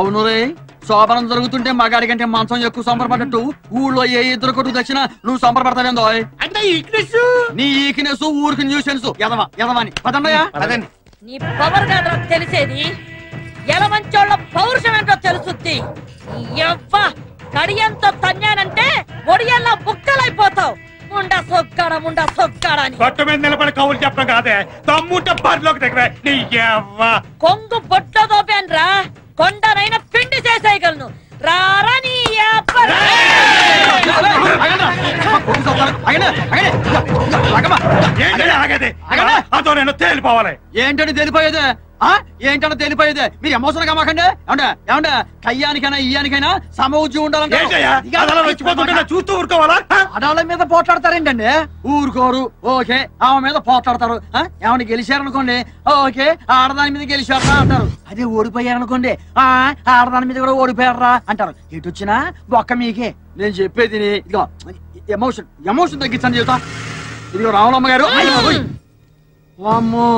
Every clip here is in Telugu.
అవును రే, శోభనం జరుగుతుంటే మగాడి కంటే మంచం ఎక్కువ సంబరపడ్డట్టు ఊళ్ళో ఏ ఇద్దరు కొట్టుకు తెచ్చినా నువ్వు సంబరపడతావేందో. నీ ఈక్నెస్ ఊరికి న్యూసెన్స్ ఎదవాని పదండయా. నీ పవర్ కాదు తెలిసేది, ఎలమంచోళ్ళ పౌరుషం ఏంటో తెలుసుద్ది. కడియంతో తన్నానంటే ఒడియల్లా బుక్కలైపోతావు. ముండా సొక్కాడా అని కొట్టు మీద నిలబడి కౌలు చెప్పడం కాదే, తమ్ముంటే బరిలోకి దగ్గర కొంగు బొట్లో దోపాన్రా, కొండనైనా పిండి చేసేయగలను. రారా నీ అదో నేను తేలిపోవాలి. ఏంటని తెలిపోయేదే? ఏంటన్నా తెలిపోయేదే? మీరు ఎమోషన్ గా మాకండి. ఏమంటే కయ్యానికైనా ఇయ్యానికైనా సమవుజ్జి ఉండాలంటే చూస్తూ ఊరుకోవాలా? ఆడాళ్ళ మీద పోట్లాడతారేంటండి? ఊరుకోరు. ఓకే, ఆమె మీద పోట్లాడతారు. ఏమన్నా గెలిచారనుకోండి, ఓకే ఆడదాని మీద గెలిచారా అంటారు. అదే ఓడిపోయారనుకోండి, ఆడదాని మీద కూడా ఓడిపోయారా అంటారు. ఎటు వచ్చినా ఒక్క మీకే. నేను చెప్పేది ఇదిగో, ఎమోషన్ తగ్గించండి చెబుతా. ఇదిగో రావులమ్మ గారు, అమ్మో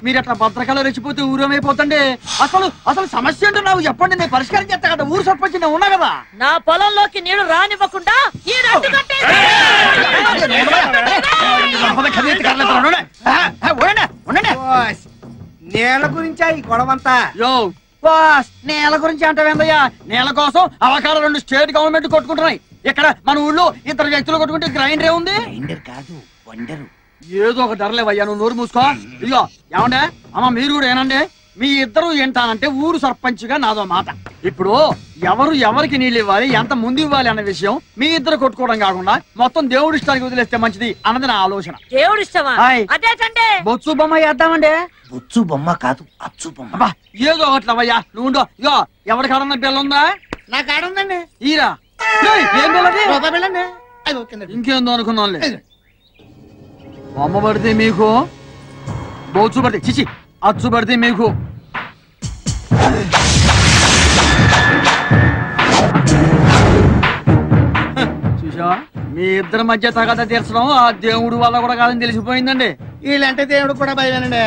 మీరు అట్లా భద్రకాలు రెచ్చిపోతే ఊరేమైపోతండి. అసలు సమస్య ఏంటో నాకు చెప్పండి, నేను పరిష్కారం చేస్తా కదా. ఊరు సర్పంచ్ నేను ఉన్నా కదా. నా పొలంలోకి నీళ్లు రానివ్వకుండా నేల గురించి ఈ గొడవంతా. నేల గురించి అంటావేందయ్యా? నేల కోసం అవకాశం 2 స్టేట్ గవర్నమెంట్ కొట్టుకుంటున్నాయి. ఇక్కడ మన ఊళ్ళో ఇద్దరు వ్యక్తులు కొట్టుకుంటే గ్రైండర్ ఉంది. ఏదో ఒక ధరలేవయ్యా, నువ్వు నోరు మూసుకో. ఇదిగో ఏమండే అమ్మ, మీరు కూడా ఏనండి, మీ ఇద్దరు ఏంటానంటే ఊరు సర్పంచ్ గా నాదో మాట. ఇప్పుడు ఎవరికి నీళ్ళు ఇవ్వాలి, ఎంత ముందు ఇవ్వాలి అన్న విషయం మీ ఇద్దరు కొట్టుకోవడం కాకుండా మొత్తం దేవుడి ఇష్టానికి వదిలేస్తే మంచిది అన్నది నా ఆలోచన. దేవుడి ఇష్టమా? బొత్సు బొమ్మ వేద్దామండి. బొత్సు బొమ్మ కాదు, అచ్చు బొమ్మ. ఏదో ఒకట్లవయ్యా, నువ్వు ఇగో ఎవరి కాడన్న బిల్ల ఉందా? నా కాడ ఉందండి. ఈరా ఏం బిల్లండి? ఇంకేందో అనుకున్నాను. బొమ్మ పడితే మీకు, బొచ్చు పడితే చిచి అచ్చు పడితే మీకు. చూసా, మీ ఇద్దరి మధ్య తగద తీర్చడం ఆ దేవుడు వల్ల కూడా కాదని తెలిసిపోయిందండి. వీళ్ళంటే దేవుడు కూడా భయమేనండి.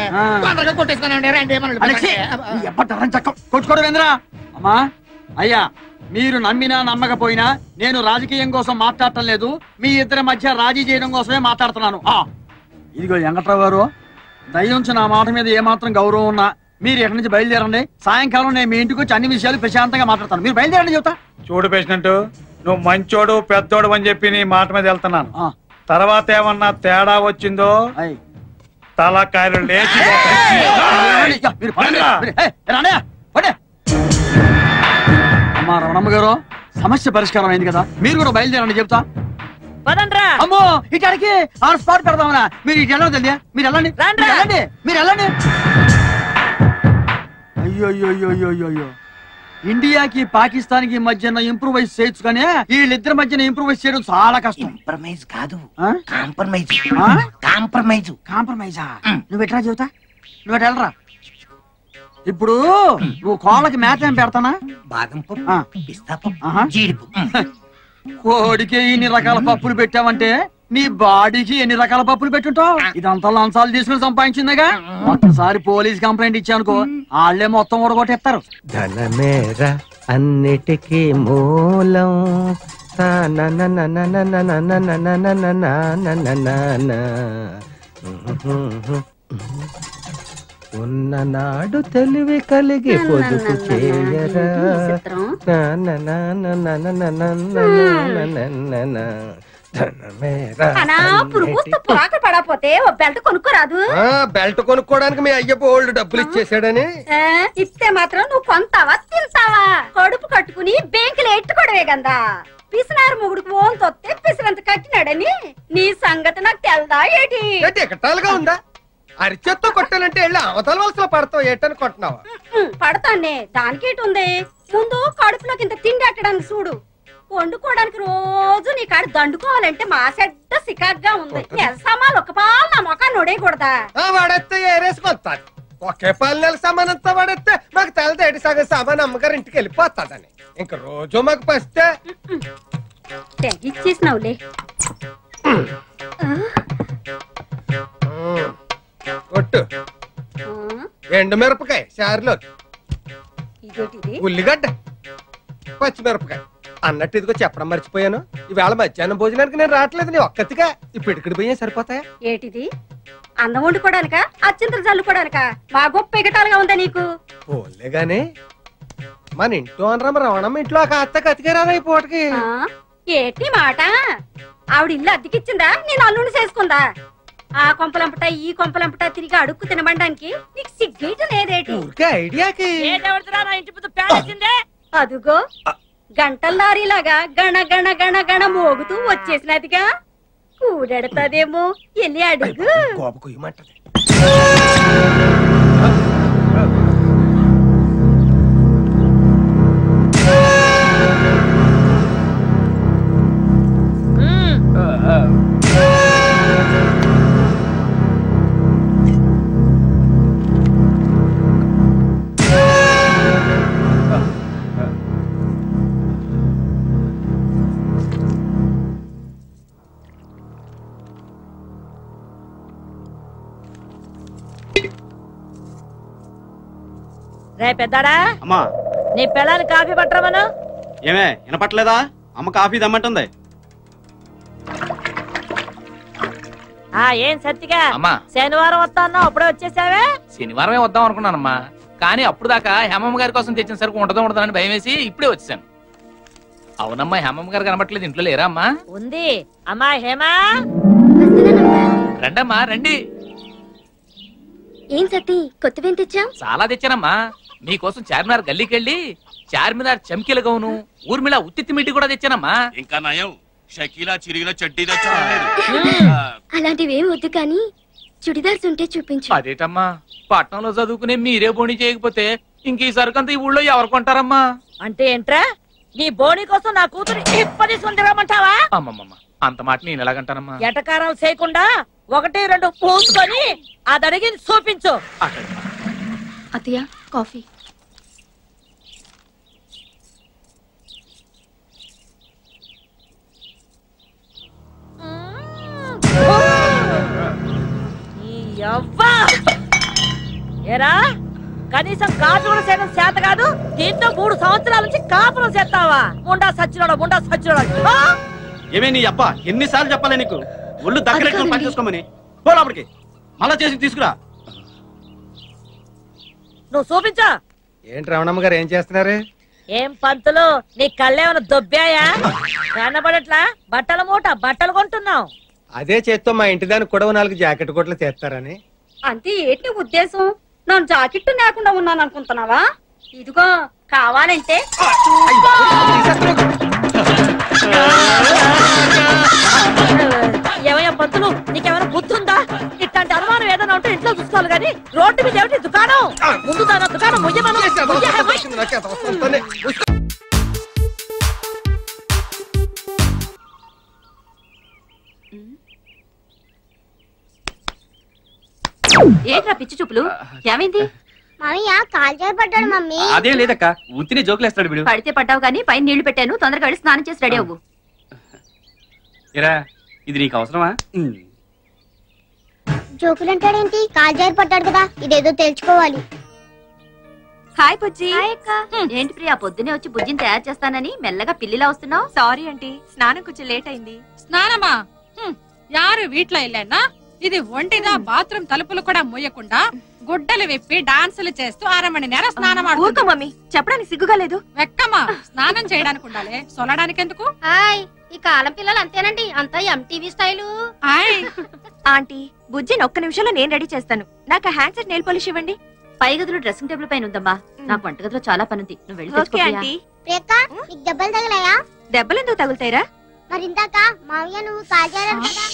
కొట్టుకోవడం ఏంద్రా? అమ్మా అయ్యా, మీరు నమ్మినా నమ్మకపోయినా నేను రాజకీయం కోసం మాట్లాడటం లేదు. మీ ఇద్దరి మధ్య రాజీ చేయడం కోసమే మాట్లాడుతున్నాను. ఇదిగో వెంకట్రావు గారు, దయ్యుంచి నా మాట మీద ఏమాత్రం గౌరవం ఉన్నా మీరు ఎక్కడి నుంచి బయలుదేరండి. సాయంకాలం నేను మీ ఇంటికి వచ్చి అన్ని విషయాలు ప్రశాంతంగా మాట్లాడతాను. మీరు బయలుదేరండి చెప్తా. చూడు పేషెంట్, నువ్వు మంచోడు పెద్దోడు అని చెప్పి నీ మాట మీద వెళ్తున్నాను. తర్వాత ఏమన్నా తేడా వచ్చిందో తలకాయలు లేచి. అమ్మా రమణమ్మ గారు, సమస్య పరిష్కారం అయింది కదా, మీరు కూడా బయలుదేరండి చెప్తా. అమ్మో ఇటానికి ఆన్ స్పాట్ పెడదామనా? మీరు ఇటు వెళ్ళదు తెలియదు. మీరు వెళ్ళండి, మీరు వెళ్ళండి. అయ్యో, ఇండియాకి పాకిస్తాన్ కి మధ్యన ఇంప్రూవైజ్ చేయొచ్చు కానీ వీళ్ళిద్దరి మధ్యన ఇంప్రూవైజ్ చేయడం చాలా కష్టం. ఇంప్రూవైజ్ కాదు, కాంప్రమైజ్. కాంప్రమైజా? నువ్వు ఎట్లా చెబుతా? నువ్వు ఎట్లా వెళ్ళరా? ఇప్పుడు నువ్వు కోళ్ళకి మేత ఏం పెడతానా? బాదం పప్పు, పిస్తా పప్పు, జీడిపప్పు. కోడికి ఇన్ని రకాల పప్పులు పెట్టావంటే నీ బాడీకి ఎన్ని రకాల పప్పులు పెట్టుంటావు? ఇదంతా లంచాలు తీసుకుని సంపాదించిందిగా. ఒక్కసారి పోలీస్ కంప్లైంట్ ఇచ్చానుకో, వాళ్ళే మొత్తం ఊడగొట్టేస్తారు. ధనమేర అన్నిటికీ మూలం. ఉన్ననాడు తెలివి కలిగి పొదుపు చేయరా. పడపోతే ఓ బెల్ట్ కొనుక్కోరాదు? బెల్ట్ కొనుక్కోడానికి మీ అయ్య బోల్డ్ డబ్బులు ఇచ్చేసాడని. ఇస్తే మాత్రం నువ్వు కొంటావా తింటావా? కడుపు కట్టుకుని బ్యాంకులో ఎట్టుకోవడమే కదా. పిసినారు మొగుడుకు ఓన్ తొత్తే పిసినంత కట్టినాడని నీ సంగతి నాకు తెల్దా ఏటి? ఎకటాలుగా ఉందా? అరిచేత్తో కొట్టాలంటే వెళ్ళి అవతల వలసలో పడతావు ఏటనుకుంటున్నావా? పడతానే, దానికేటి ఉంది? ముందు కడుపులోకి ఇంత తిండి అట్టడానికి చూడు. వండుకోవడానికి రోజు నీ కాడ దండుకోవాలంటే మా సెడ్డ సికాగ్గా ఉంది. సామాన్లు ఒక పాలు నా మొఖాన్ని నొడేయకూడదా? వాడేస్తే ఏరేసుకొస్తాను. ఒకే పాలు నెల సామానంతా వాడేస్తే మాకు తెలదేటి సగం సామాన్ అమ్మగారు ఇంటికి వెళ్ళిపోతాదని. ఇంక రోజు మాకు పస్తే తెగిచ్చేసినావులే. ఒట్టు ఎండు మిరపకాయ చారులో, ఉల్లిగడ్డ, పచ్చిమిరపకాయ అన్నట్టు ఇదిగో చెప్పడం మర్చిపోయాను. ఈవేళ మధ్యాహ్నం భోజనానికి నేను రావట్లేదు. నీ ఒక్కతిగా ఇప్పుడు ఇక్కడికి పోయే సరిపోతాయా? ఏటిది అన్నం వండుకోవడానికా అచ్చింతలు చల్లుకోవడానికా? మా గొప్ప ఎగటాలుగా ఉందా నీకు? పోలే గాని మన ఇంట్లో అనరమ్మ రవణమ్మ ఇంట్లో ఒక అత్త కతిగా రాదా ఈ పూటకి? ఏటి మాట? ఆవిడ ఇల్లు అద్దెకిచ్చిందా నేను అల్లుని చేసుకుందా? ఆ కొంపలంపట ఈ కొంపలంపట తిరిగి అడుక్కు తినమండానికి నీకు సిగ్గేట లేదేటి? ఊరికే ఐడియాకి అదుగో గంటల్లారీలాగా గణ గణ గణ గణ మోగుతూ వచ్చేసినదిగా. కూడెడతాదేమో వెళ్ళి అడుగు. కోప కుయ్యమంటది. రే పెద్దాడా, అమ్మా నీ పిల్లలు కాఫీ పట్టరమను. ఏమే వినపట్లేదా? అమ్మ కాఫీ దమ్మంటుంది. ఏం సత్తిగా అమ్మా శనివారం వస్తా అన్నావు, అప్పుడే వచ్చేసావే? శనివారమే వద్దాం అనుకున్నానమ్మా, కానీ అప్పుడు దాకా హేమమ్మ గారి కోసం తెచ్చిన సరుకు ఉండదని భయం వేసి ఇప్పుడే వచ్చాను. అవునమ్మా, హేమమ్మ గారు కనబట్లేదు, ఇంట్లో లేరా అమ్మా? ఉంది. అమ్మా హేమా, రండమ్మా రండి. ఏం సత్తి కొత్తవేం తెచ్చా? చాలా తెచ్చానమ్మా. మీకోసం చార్మినార్ గల్లీకెళ్ళి చార్మినార్ చమ్కీల గౌను, ఊర్మిళ ఉత్తిత్తి మిడ్డి కూడా తెచ్చానమ్మా. ఇంకా నయం, షకీలా చిరిగిన చడ్డీ తెచ్చాను. అలాంటివేం వద్దు కానీ చుడిదార్స్ ఉంటే చూపించు. అదేటమ్మా, పట్నంలో చదువుకునే మీరే బోణి చేయకపోతే ఇంక ఈ సరుకంతా ఈ ఊళ్ళో ఎవరు కొంటారమ్మా? అంటే ఏంట్రా, నీ బోణి కోసం నా కూతురు ఇప్పటి తిరగమంటావా? అమ్మమ్మమ్మ, అంత మాట నేను ఎలాగంటానమ్మా? ఎటకారం చేయకుండా 1-2 పూసుకొని అది అడిగి చూపించు. అత్తయ్య కాఫీ. ఏరా, కనీసం కాఫీ కూడా చేయడం చేత కాదు, దీంతో 3 సంవత్సరాల నుంచి కాపురం చేస్తావా? ముండా సచ్చినోడా. ఏమే నీ అప్ప ఎన్నిసార్లు చెప్పాలి నీకు? ఒళ్ళు దగ్గర పని చేసుకోమని. పోలాపడికి మళ్ళా చేసి తీసుకురా. నువ్వు చూపించా. ఏంటి రమణమ్మ గారు ఏం చేస్తున్నారు? ఏం పంతులు, నీ కళ్ళేమైనా దొబ్బాయా? కనబడట్లా? బట్టల మూట బట్టలు కొంటున్నావు. అదే చేత్తో మా ఇంటి దానికి కూడా 4 జాకెట్ కొట్లు తెస్తారని. అంతే ఏంటి ఉద్దేశం? నేను జాకెట్ లేకుండా ఉన్నాను అనుకుంటున్నావా? ఇదిగో కావాలంటే ఏమయ్యా పంతులు, నీకేమైనా బుద్ధుందా? ఇట్లాంటి అనుమానం ఏదైనా ఉంటే ఇంట్లో చూసుకోవాలి కానీ రోడ్డు మీద ఏమిటి దుకాణం? ముందు దాని దుకాణం ముయ్యమను. ఏంట్రా పిచ్చి చూపులు? ఏమైంది? మామయ్య కాలు జారి పడ్డాడు మమ్మీ. అదేం లేదక్క, ఉత్తిని జోకులేస్తాడు వీడు. పడితే పడ్డావు కానీ పైన నీళ్లు పెట్టాను, తొందరగా వెళ్ళి స్నానం చేసి రెడీ అవ్వు. ఇరా, ఇది నీకు అవసరమా? జోకులంటాడేంటి? కాలు జారి పడ్డాడు కదా, ఇదేదో తెలుసుకోవాలి. హాయ్ బుజ్జి. ఏంటి ప్రియా, పొద్దునే వచ్చి బుజ్జిని తయారు చేస్తానని మెల్లగా పిల్లిలా వస్తున్నావు? సారీ ఆంటీ, స్నానం కొంచెం లేట్ అయింది. స్నానమా? యారు వీట్ల ఇల్లేనా ఇది? ఒంటిగా బాత్రూమ్ తలుపులు కూడా మూయకుండా గుడ్డలు విప్పి డాన్సులు చేస్తూ 1/2 మణి నేర స్నానం ఊరుకో మమ్మీ, చెప్పడానికి సిగ్గుగా లేదు. వెక్కమ్మా, స్నానం చేయడానికి ఉండాలి, సొలడానికి ఎందుకు? హాయ్, ఈ కాలం పిల్లలు అంతేనండి, అంతా ఎంటీవీ స్టైలు. ఆంటీ, బుజ్జిని ఒక్క నిమిషంలో నేను రెడీ చేస్తాను. నాకు హ్యాండ్ సెట్ నెయిల్ పాలిష్ ఇవ్వండి. పై గదిలో డ్రెస్సింగ్ టేబుల్ పైన ఉందమ్మా, నాకు వంటగదిలో చాలా పని ఉంది. నువ్వు వెళ్ళి తెచ్చుకో. ప్రియక్క, నీకు దెబ్బలు తగిలాయా? దెబ్బలు ఎందుకు తగులుతాయిరా? మరి ఇందాక మామయ్య నువ్వు కాలు జారారు కదా.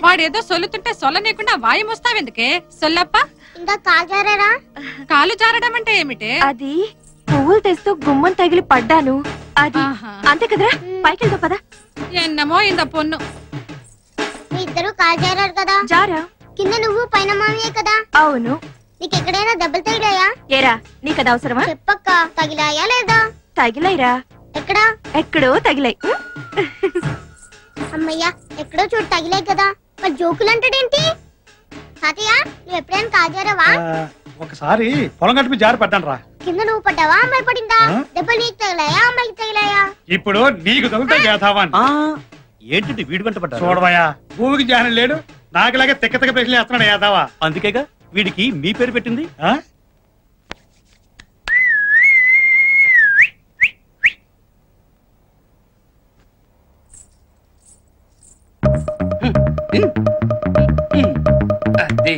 వాడేదో సొల్లుతుంటే సొల్లనీయకుండా వాయి మోస్తావెందుకే? సొల్లప్ప, ఇందాక కాలు జారారా? కాలు జారడం అంటే ఏమిటి? అది పువ్వులు తెస్తూ గుమ్మం తగిలి పడ్డాను. అది అంతే కదరా, పైకి వెళ్తావు పదా. ఎన్నమో ఇంద పొన్ను. మీ ఇద్దరు కాలు జారారు కదా. జారా? కింద నువ్వు పైన మామయ్య కదా. అవును. నీకు ఎక్కడైనా దెబ్బలు తగిలాయా? ఏరా, నీకు అది అవసరమా? చెప్పక్క, తగిలాయా లేదా? తగిలాయిరా. ఎక్కడా? ఎక్కడో తగిలాయి. అమ్మయ్యా, ఎక్కడో చోటు తగిలాయి కదా. మరి జోకులు అంటాడేంటి? తాతయ్య, నువ్వు ఎప్పుడైనా కాలు జారావా? ఒకసారి పొలం గట్టు మీద జారి పడ్డాను రా. కింద నువ్వు పడ్డావా అమ్మాయి పడిందా దెబ్బలు నీకు తగిలాయా అమ్మాయికి తగిలాయా ఇప్పుడు నీకు తగులుతాయి యాదవన్ ఏంటి వీడి వెంట పడ్డా చూడవయ్యా భూమికి జ్ఞానం లేడు నాకులాగా తెక్క తెక్క ప్రశ్నలు వేస్తున్నాడు యాదవా అందుకేగా వీడికి మీ పేరు పెట్టింది అది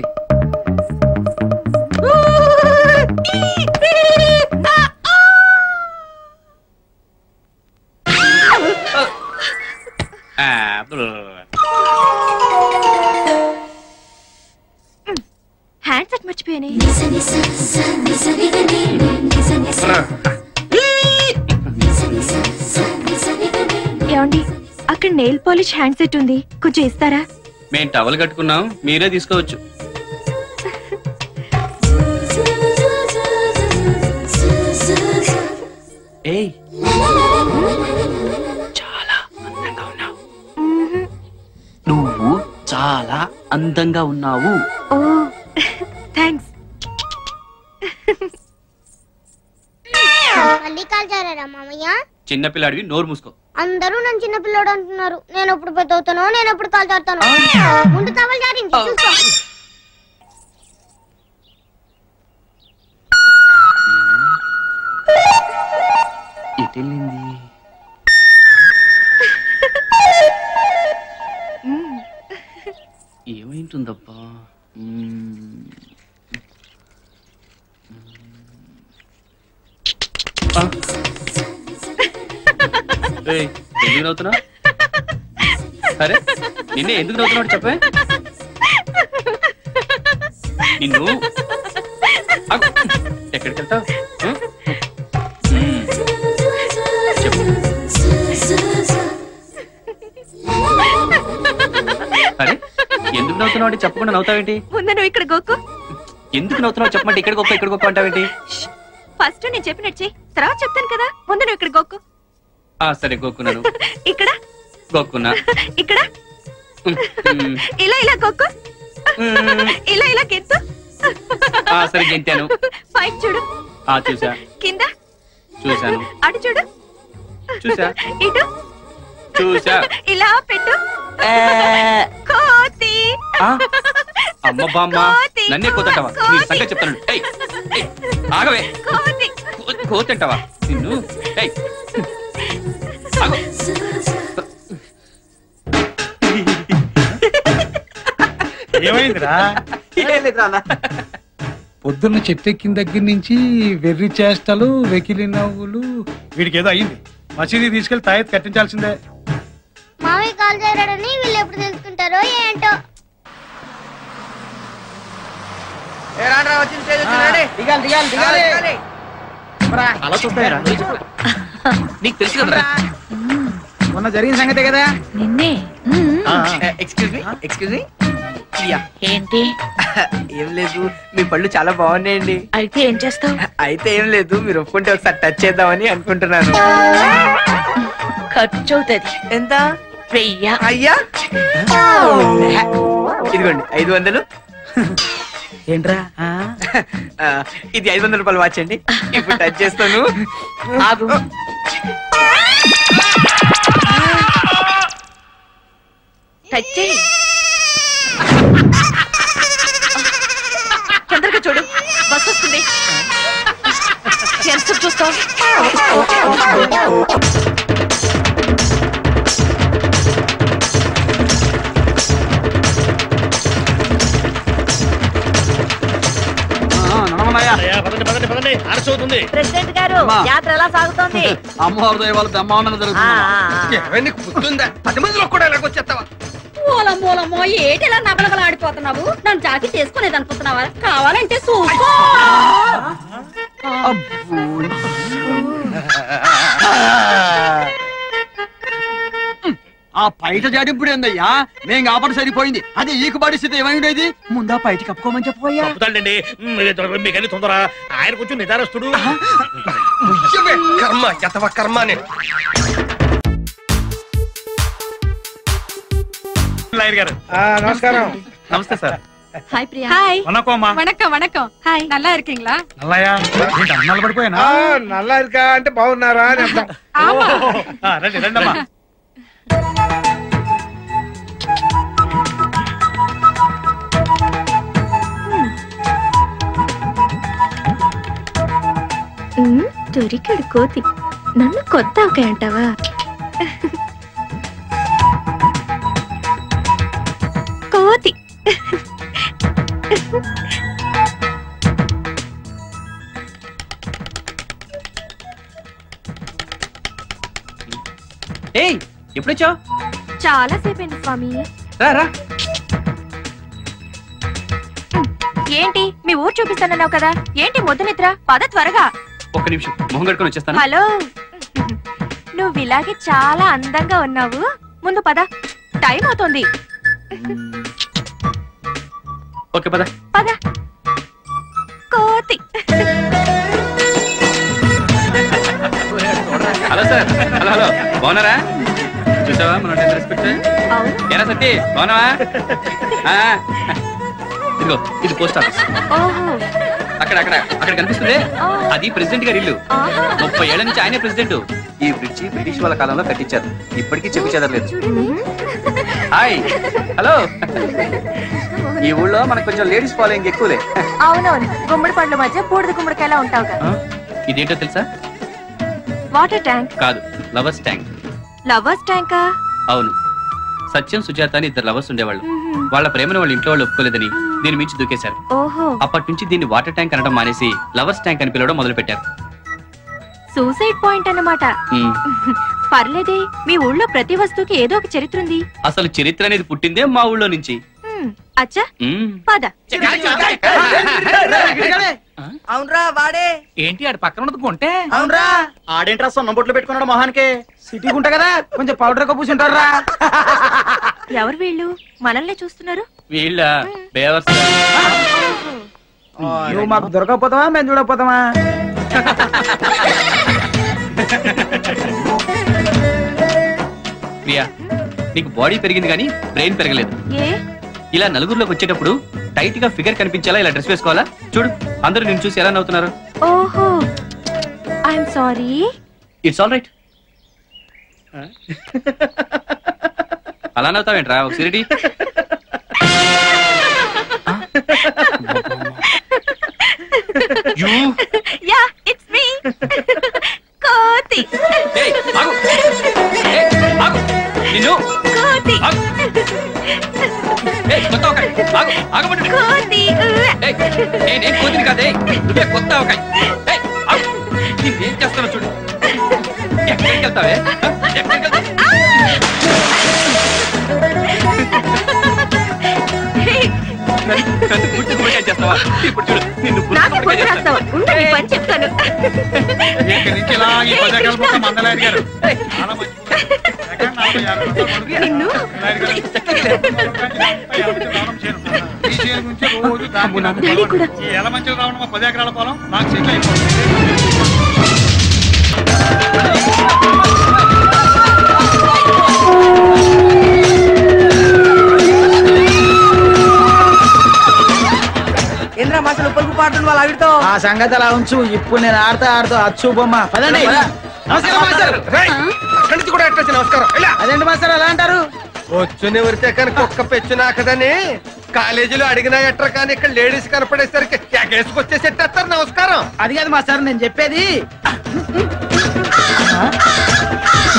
హ్యాండ్ సెట్ మర్చిపోయానే ఏమండి అక్కడ నెయిల్ పాలిష్ హ్యాండ్ సెట్ ఉంది కొంచెం ఇస్తారా మేము టవల్ కట్టుకున్నాం మీరే తీసుకోవచ్చు ఏయ్ చాలా అందంగా ఉన్నావు నువ్వు చాలా అందంగా ఉన్నావు ఓ థ్యాంక్స్ మళ్ళీ కాల్ చేరారా మామయ్య చిన్నపిల్లాడివి నోరు మూసుకో అందరూ నన్ను చిన్న పిల్లోడు అంటున్నారు నేను ఎప్పుడు పెద్ద అవుతానో నేను ఎప్పుడు కాల్ చేస్తాను ముందు తవలు జారింది చూసుకో ఎటెళ్ళింది ఏమైంటుందబ్బా ఎందుకు నవ్వుతున్నా సరే నిన్నే ఎందుకు నవ్వుతున్నాడు చెప్పే నిన్ను ఎక్కడికి వెళ్తావు చెప్పు అరే ఎందుకు నవ్వుతున్నావు అంటే చెప్పకుండా నవ్వుతావేంటి ముందు నువ్వు ఇక్కడ గోకు ఎందుకు నవ్వుతున్నావు చెప్పమంటే ఇక్కడ గొప్ప అంటావేంటి ఫస్ట్ నేను చెప్పినట్టు చెయ్యి తర్వాత చెప్తాను కదా ముందు నువ్వు ఇక్కడ గోకు సరే గోక్కున్నాను ఇక్కడ గోక్కున్నా ఇక్కడ ఇలా ఇలా గోకు ఇలా ఇలా గెంతు సరే గెంతాను పైకి చూడు చూసా కింద చూసాను అటు చూడు చూసా ఇటు చూసా ఇలా పెట్టు కోతి అమ్మ బామ్మ నన్నే కోతంటావా నీ సంగతి చెప్తాను ఆగవే కోతంటావా నిన్ను ఏమైందిరా పొద్దున్న చెట్టెక్కిన దగ్గర నుంచి వెర్రి చేష్టలు వెకిలి నవ్వులు వీడికి ఏదో అయింది మసీదీ తీసుకెళ్లి తాయెత్తు కట్టించాల్సిందే మామయ్య కాల్ చేరాడని వీళ్ళు ఎప్పుడు తెలుసుకుంటారో ఏంటో అలా చూస్తారా నీకు తెలుసు కదా మొన్న జరిగిన సంగతే కదా నిన్నే ఎక్స్క్యూజ్ మీ ఏంటి ఏం లేదు మీ పళ్ళు చాలా బాగున్నాయండి అయితే ఏం చేస్తావు అయితే ఏం లేదు మీరు ఒప్పుకుంటే ఒకసారి టచ్ చేద్దామని అనుకుంటున్నాను ఖర్చు అవుతుంది ఎంత 1000 అయ్యా ఇదిగోండి 500 ఏంట్రా ఇది 500 రూపాయలు వాచ్ అండి ఇప్పుడు టచ్ చేస్తాను ఆగు టచ్ చేయి తొందరగా చూడు బస్ వస్తుంది ఎంత చూస్తావు ప్రెసిడెంట్ గారు యాత్ర ఎలా సాగుతోంది అమ్మవారి దయ వల్ల బ్రహ్మాండంగా జరుగుతుంది గుర్తుందా 10 మందిలో కూడా ఎలాగొచ్చేస్తావా మూలమూలమో ఏటిలా నబలగలాడిపోతున్నావు నన్ను జాకి చేసుకునేది అనుకుంటున్నావా కావాలంటే చూసుకో ఆ పైట జాడింపుడు ఏందయ్యా నేను కాబట్టి సరిపోయింది అదే ఈకు పరిస్థితి ఏమైండేది ముందా పైట కప్పుకోమని చెప్పబోయా మీకని తొందర ఆయన కొంచెం నిదారస్తుడు కర్మ యతవ కర్మ గారు నమస్కారం నమస్తే సార్ హాయ్ ప్రియా. హాయ్. వనకమ్మా. వణకం వణకం. హాయ్. నల్లా இருக்கீங்களா? నల్లయ్య ఏంటి అన్నాలు పడిపోయానా? నల్లా ఇరుకా అంటే బాగున్నారా అని అర్థం. రండి రండమ్మా. దొరికాడు కోతి. నన్ను కొత్త అవకాయ అంటావా? కోతి. ఏయ్ ఎప్పుడొచ్చావు? చాలా సేపైంది స్వామి. రా రా. ఏంటి మీ ఊరు చూపిస్తానన్నావు కదా, ఏంటి మొద్దు నిద్ర? పద త్వరగా. ఒక్క నిమిషం మొహం కడుకొని వచ్చేస్తాను. హలో, నువ్వు ఇలాగే చాలా అందంగా ఉన్నావు. ముందు పద, టైం అవుతుంది. ఓకే పద పద. కోతి. Hello sir. హలో హలో బాగున్నారా? చూసావా మన రెస్పెక్ట్. ఏనా సత్తి బాగున్నావా? ఇదిగో ఇది పోస్ట్ ఆఫీస్. అక్కడ అక్కడ అక్కడ కనిపిస్తుంది, అది ప్రెసిడెంట్ గారి ఇల్లు. 30 ఏళ్ల నుంచి ఆయనే ప్రెసిడెంట్. ఈ బ్రిడ్జి బ్రిటిష్ వాళ్ళ కాలంలో కట్టించారు, ఇప్పటికీ చెప్పి చదవలేదు. Hi hello. ఈ ఊళ్ళో మనకు కొంచెం లేడీస్ ఫాలోయింగ్ ఎక్కువలే. అవునవును, గుమ్మడి పండ్ల మధ్య బూడిద గుమ్మడికాయలా ఉంటావు కదా. ఇదేంటో తెలుసా? వాటర్ ట్యాంక్ కాదు, లవర్స్ ట్యాంక్. లవర్స్ ట్యాంకా? అవును, సత్యం సుజాత అని 2 లవర్స్ ఉండేవాళ్ళు. వాళ్ళ ప్రేమను వాళ్ళ ఇంట్లో వాళ్ళు ఒప్పుకోలేదని దీని మించి దూకేశారు. ఓహో. అప్పటి నుంచి దీన్ని వాటర్ ట్యాంక్ అనడం మానేసి లవర్స్ ట్యాంక్ అని పిలవడం మొదలు పెట్టారు. సూసైడ్ పాయింట్ అన్నమాట. పర్లేదే, మీ ఊళ్ళో ప్రతి వస్తువుకి ఏదో ఒక చరిత్ర ఉంది. అసలు చరిత్ర అనేది పుట్టిందే మా ఊళ్ళో నుంచి. అచ్చా పద. అవునరా వాడే. ఏంటి ఆడు పక్కన ఉన్నది కొంటే? అవునరా ఆడేంట్రా సొన్న బొట్లు పెట్టుకున్నాడు మొహానికి. సిటీ గుంట కదా, కొంచెం పౌడర్ పూసుంటారా. ఎవరు వీళ్ళు? మనల్ని చూస్తున్నారు. వీళ్ళ బేవర్స్. నువ్వు మాకు దొరకకపోతావా, మేము చూడకపోతామా? ప్రియా, నీకు బాడీ పెరిగింది కానీ బ్రెయిన్ పెరగలేదు. ఇలా నలుగురిలోకి వచ్చేటప్పుడు టైట్ గా ఫిగర్ కనిపించేలా ఇలా డ్రెస్ వేసుకోవాలా? చూడు, అందరూ నిన్ను చూసి ఎలా నవ్వుతున్నారు. ఓహో, I'm sorry. It's all right. అలా నవ్వుతావేంట్రా? ఒక సిరిడి. Yeah, it's me. కోతి. ఏయ్ ఆగు. ఏయ్ ఆగు. నిన్ను కోతి. ఆగు. ఏయ్ కొత్త అవకాయ్. ఆగు. ఆగమంటే. కోతి. ఏయ్ నేను కోతిని కాదే. నువ్వే కొత్త అవకాయ్. ఏయ్ ఆగు. నీకేం చేస్తానో చూడు. ఎక్కడికి వెళ్తావే? ఎక్కడికి వెళ్తావు? నన్ను గుడ్డు గుమ్మడికాయ చేస్తావా? ఇప్పుడు చూడు, నిన్ను పని చెప్తాను. ఇక్కడి నుంచి ఇలా ఈ 10 ఎకరాల మొత్తం మందలాయర్ గారు. నిన్ను ఈ చేను నుంచి రోజు ఈ ఎల మంచిలు రావడం 10 ఎకరాల పొలం నాకు సెటిల్ అయిపోతుంది. ఏంద్రా మాసలు ఉప్పలు పాడుతుంది వాళ్ళ ఆవిడతో. ఆ సంగతి అలా ఉంచు, ఇప్పుడు నేను ఆడుతూ అచ్చు బొమ్మ. పదండి. నమస్కారం. అదేంటి మాస్టర్ అలా అంటారు? వచ్చుని ఉరితే కానీ కుక్క పెచ్చు నాకదని కాలేజీలో అడిగినా ఎట్రా, కానీ ఇక్కడ లేడీస్ కనపడేసరికి ఎగేసుకొచ్చేసేస్తారు. నమస్కారం. అది కాదు మాస్టర్ నేను చెప్పేది.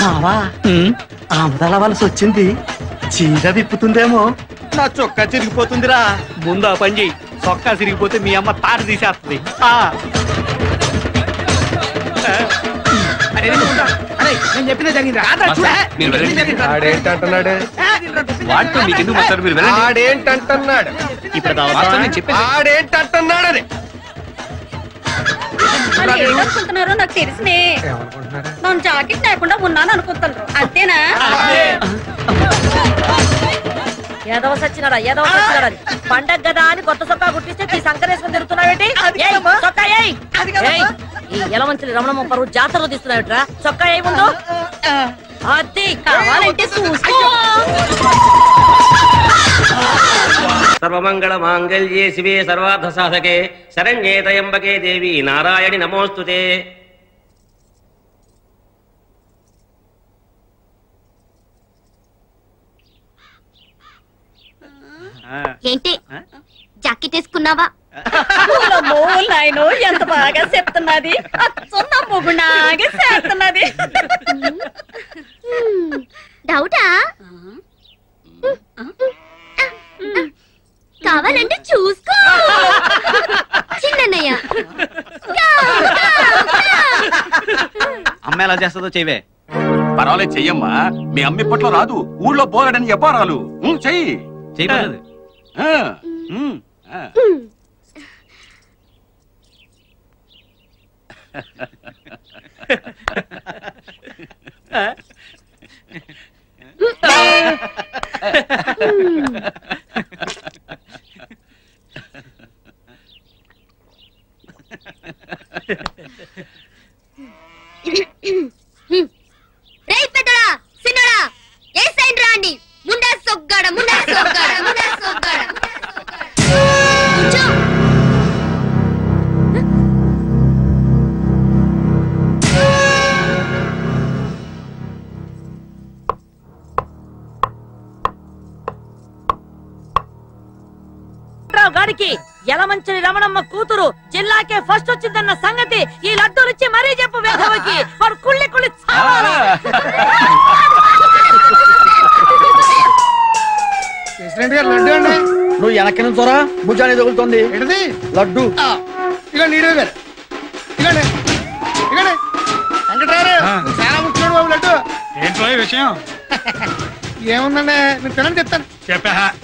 మావా ఆమదల వలస వచ్చింది, చీర విప్పుతుందేమో. నా చొక్కా చిరిగిపోతుందిరా. ముందు ఆ పని చెయ్యి, చొక్కా సిరిగిపోతే మీ అమ్మ తాట తీసేస్తుంది. నేను చెప్పిన జరిగింది. ఆడేంటంటున్నాడు? వాటితో మీకు ఎందుకు మాస్టర్? మీరు వెళ్ళండి. ఆడేంటంటున్నాడు? ఆడేంటంటున్నాడని ఏమనుకుంటున్నారో నాకు తెలిసినే. నన్ను జాకెట్ లేకుండా ఉన్నాను అనుకుంటున్నారు, అంతేనా? ఏదవ సచ్చినాడా, ఏదవ సచ్చినాడా. పండగ కదా అని కొత్త సొక్కా గుట్టిస్తే ఈ సంకరేసుకుని తిరుగుతున్నావేంటి? సొక్కా ఏయ్. ఈ ఎలమంచిలి రమణమ్మ పరువు జాతరలో తీస్తున్నావుట్రా. సొక్కా ఏయ్ ముందు. అది కావాలంటే చూసుకో. సర్వమంగళ మాంగళ్యే శివే సర్వార్థ సాధకే శరణ్యే త్రయంబకే దేవి నారాయణి నమోస్తుతే. ఏంటి జాకెట్ వేసుకున్నావా? నాయనో ఎంత బాగా చెప్తున్నది, అచ్చన్న మొగునాగా చేస్తున్నది. డౌటా? కావాలంటే చూసుకో చిన్నయ్య. అమ్మ ఎలా చేస్తుందో చెయ్యవే. పర్వాలేదు చెయ్యమ్మా, మీ అమ్మ ఇప్పట్లో రాదు, ఊళ్ళో బోలెడని చెప్పారాలు. చెయ్యి చెయ్యలేదు. రేయ్ పెద్దడా సిన్నడా ఏ సైన్ రాండి. ముండా సొగ్గాడ ముండా సొగ్గాడ ముండా సొగ్గాడ. గాడికి యలమంచిలి రమణమ్మ కూతురు జిల్లాకే ఫస్ట్ వచ్చిందన్న సంగతి ఈ లడ్డూలు ఇచ్చి మరీ చెప్పు వేధవకి. వాడు కుళ్ళి కుళ్ళి చావాలి. లడ్డు అండి. నువ్వు వెనక్కి నుంచోరా, భుజాన్ని తగులుతోంది. ఏంటిది? లడ్డు. ఇక నీడు గారు ఇగండి ఇగండి. వెంకటరావు చాలా ముఖ్యమైన బాబు లడ్డు. ఏంటో విషయం? ఏముందండి మీరు తినండి చెప్తాను.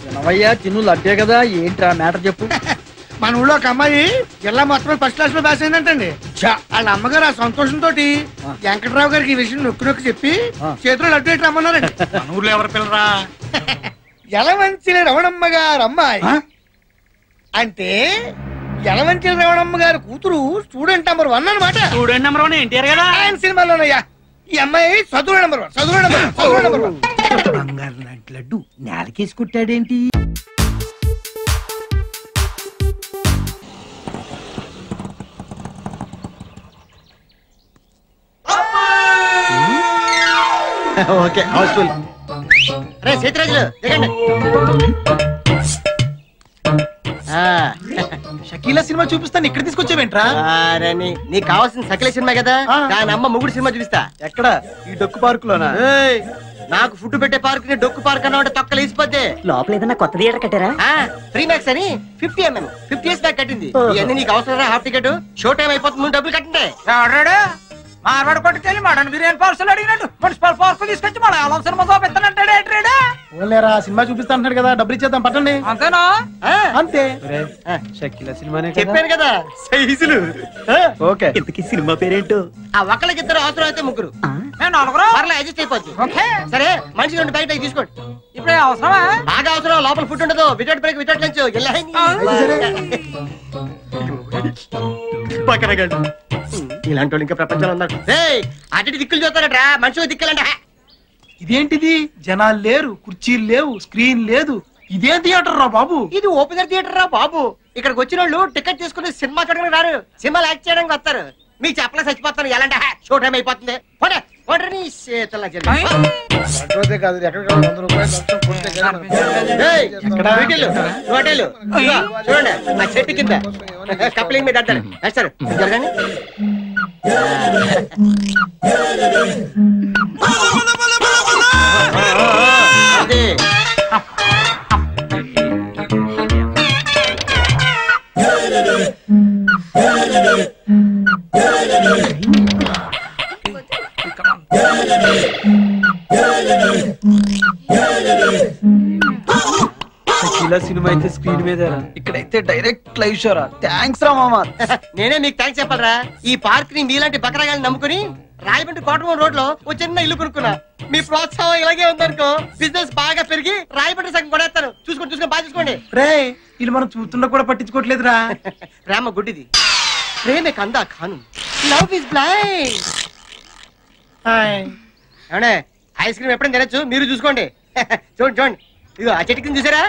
వినవయ్యా, తిను లడ్డే కదా. ఏంట్రా మ్యాటర్ చెప్పు. మన ఊళ్ళో ఒక అమ్మాయి జిల్లా మొత్తం ఫస్ట్ క్లాస్ లో పాస్ అయిందంటండి. వాళ్ళ అమ్మగారు ఆ సంతోషంతో వెంకటరావు గారికి ఈ విషయం నొక్కి నొక్కి చెప్పి చేతిలో లడ్డు ఎట్టి రమ్మన్నారండి. మన ఊర్లో ఎవరు పిల్లరా? యలమంచిలి రమణమ్మ గారు అమ్మాయి అంటే యలమంచిలి రమణమ్మ గారి కూతురు స్టూడెంట్ నెంబర్ 1 అన్నమాట. స్టూడెంట్ నెంబర్ 1 ఎన్టీఆర్ కదా ఆయన సినిమాలోనయ్యా. ఈ అమ్మాయి చదువు నెంబర్ 1, చదువు నెంబర్ 1, చదువు నెంబర్ 1. బంగారు లాంటి లడ్డు నేలకేసి కుట్టాడేంటి? Okay Housefull. రే సీతరాజులు దిగండి. షకీలా సినిమా చూపిస్తాను, ఇక్కడ తీసుకొచ్చావేంట్రా? నీకు కావాల్సిన సకల సినిమా కదా, దాని అమ్మ మొగుడు సినిమా చూపిస్తా. ఎక్కడ? ఈ డొక్కు పార్క్ లోనా? నాకు ఫుడ్ పెట్టే పార్క్ ని డొక్కు పార్క్ అన్న తొక్కలు వేసిపోతే లోపల ఏదన్నా కొత్త థియేటర్ కట్టారా? 3 మ్యాక్స్ అని 50 mm 50 years బ్యాక్ కట్టింది. ఇవన్నీ నీకు అవసరం. హాఫ్ టికెట్ షో టైం అయిపోతుంది, నువ్వు డబ్బులు కట్టండి. మార్వాడు కొట్టుకెళ్ళి మటన్ బిర్యానీ పార్సల్ అడిగినట్టు మున్సిపల్ పార్క్ తీసుకొచ్చి మన అలా సినిమా చూపిస్తానంటాడు. ఓలేరా సినిమా చూపిస్తా అంటున్నాడు కదా, డబ్బులు ఇచ్చేద్దాం పట్టండి. అంతేనా? అంతే. షకీలా సినిమానే చెప్పాను కదా సైజులు. ఓకే. ఇంతకీ సినిమా పేరేంటో? ఆ ఒక్కళ్ళకి ఇద్దరు, అవసరం అయితే ముగ్గురు, నలుగురు మరలా అడ్జస్ట్ అయిపోద్ది. సరే మనిషి 2 బయట తీసుకోండి. ఇప్పుడే అవసరమా? బాగా అవసరం. లోపల ఫుడ్ ఉండదు. Without break without lunch. ఇలాంటి వాళ్ళు ఇంకా ప్రపంచంలో ఉన్నారు. అటు దిక్కులు చూస్తారట్రా, మనుషులు దిక్కులంట. ఇదేంటిది? జనాలు లేరు, కుర్చీలు లేవు, స్క్రీన్ లేదు. ఇదేం థియేటర్ రా బాబు? ఇది ఓపెనర్ థియేటర్ రా బాబు. ఇక్కడికి వచ్చిన వాళ్ళు టికెట్ తీసుకుని సినిమా చూడడానికి రారు, సినిమాలు యాక్ట్ చేయడానికి వస్తారు. మీకు చెప్పలే చచ్చిపోతాను. ఎలాంటి షో టైం అయిపోతుంది. చూడండి ఆ చెట్టు కింద కప్లింగ్ మీద అంటారు. సార్ జరగండి. సినిమా అయితే స్క్రీన్ మీద, ఇక్కడైతే డైరెక్ట్ లైవ్ షో రా. థ్యాంక్స్ రా మామా. నేనే మీకు థ్యాంక్స్ చెప్పాలరా. ఈ పార్క్ ని మీలాంటి బకరాగాలను నమ్ముకుని రాయబండి కోటమూరు రోడ్ లో ఓ చిన్న ఇల్లు కొనుక్కున్నా. మీ ప్రోత్సాహం ఇలాగే ఉందనుకో, బిజినెస్ బాగా పెరిగి రాయబండి సగం కొడేస్తారు. చూసుకొని బాగా చూసుకోండి. రే ఇది మనం చూస్తున్నా కూడా పట్టించుకోవట్లేదురా. ప్రేమ గుడ్డిది, ప్రేమే కందా ఖాను, లవ్ ఇస్ బ్లైండ్. ఏమండే ఐస్ క్రీమ్ ఎప్పుడైనా తినచ్చు, మీరు చూసుకోండి. చూడండి ఇదిగో ఆ చెట్టు కింద చూసారా,